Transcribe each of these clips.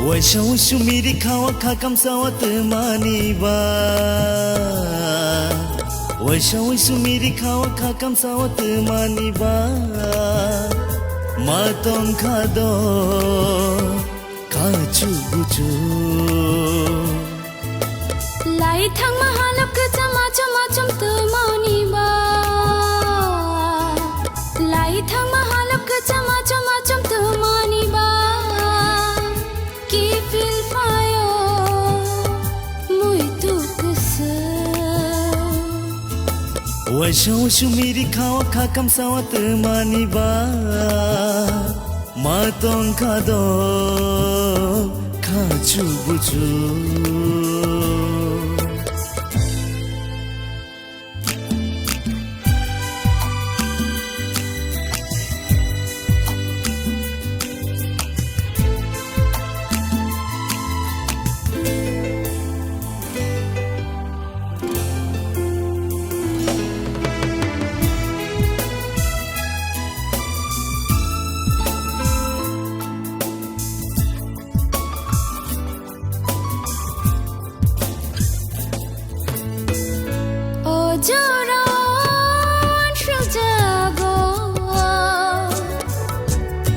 Waishaw shumiri khawa khakam sawat maniba Waishaw shumiri khawa khakam sawat maniba Matong khado khachu buchu Lai thang mahalap ke chama chama chum tu maniba Lai thang mahalap ke chama chama chum tu maniba Waishaw shumiri khawa khakam sawat maniba Matong khado khachu buchu Joran shujago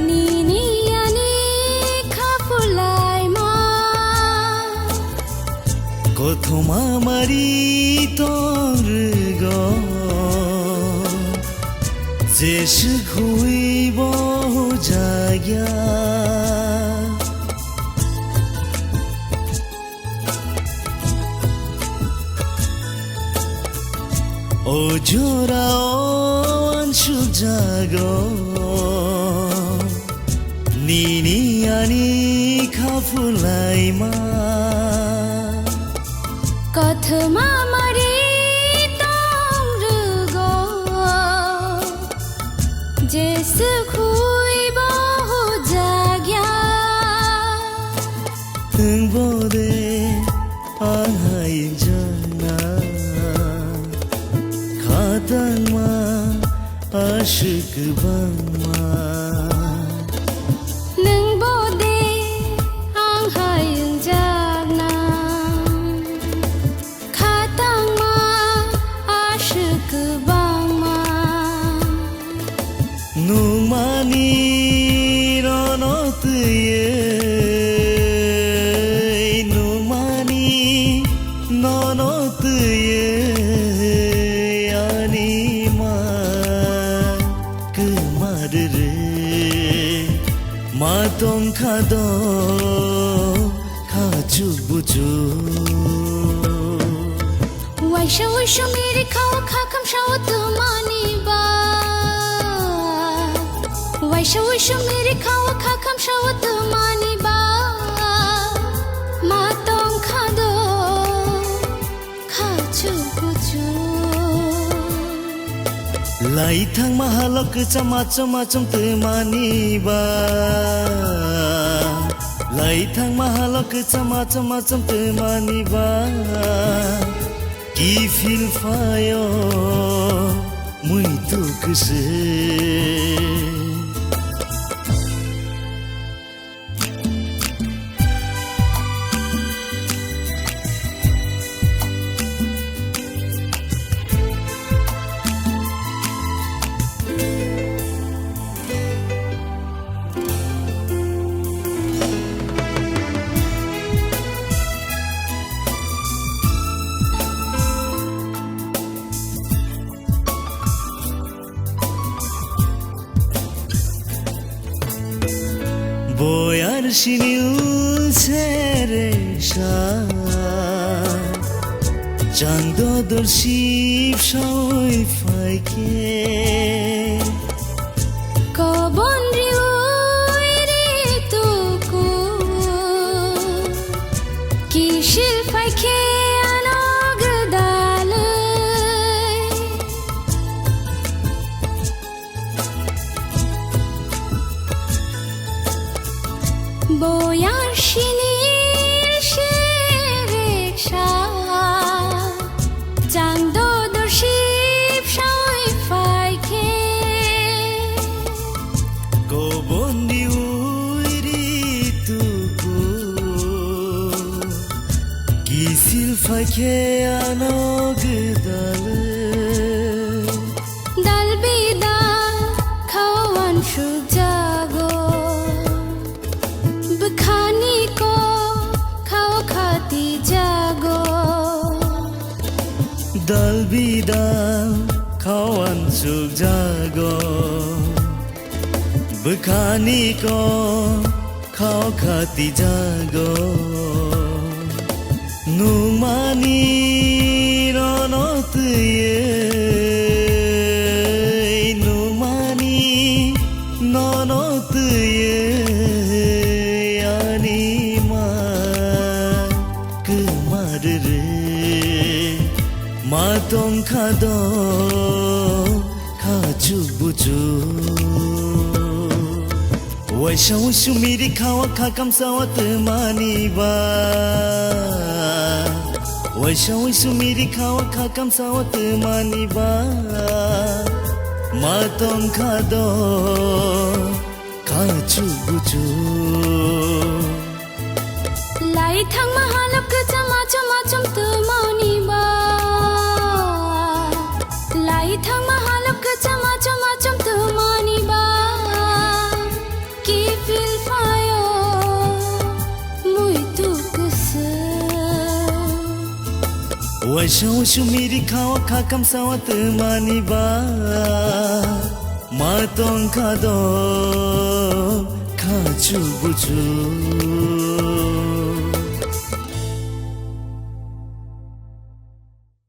Nini yani khapulai ma Kothoma mari torgo Jesh khui bo jagya O jora anshu jago Nini ani khafulai ma Kothoma mari tongrugo Jes khui bo jagya Bode ahai jana Khadangma ashik bangma Nung bode ang hayang jagna Khatangma ashik bangma Nung mani ronot ye Nung mani nonot ye Matong khado khachu buchu Waishaw waishaw mere khawa khakam shawat maniba Waishaw waishaw mere khawa khakam shawat maniba Matong khado khachu buchu Lai thang mahalok chama chama chum te maniba Lai thang mahalok chama chama chum te maniba Ki feel fayo muito kse Boyar shinil seresha Chando dorship shoy faike Kobon riuy rituku Kishil faike anogdalay Boyar shinil shereksha Chando dorship shoy faike Kobon riuy rituku faikeano gdale dal bidal khawan shujago bkhani ko khao khati jago dal bidal khawan shujago bkhani ko khao khati jago numani ronotye numani nonotye anima kumarre matong khado khachu buju Waishau shumiri khawa khakam sawat maniba Waishau shumiri khawa khakam sawat maniba Matong khado khachu buju lai thang mahalok chama chama chum tu mani ba lai thang mahalok chama chama chum tu mani ba ki feel fire muito kusa Waishau shumiri khawa khakam sawat maniba Matong khado khachu buju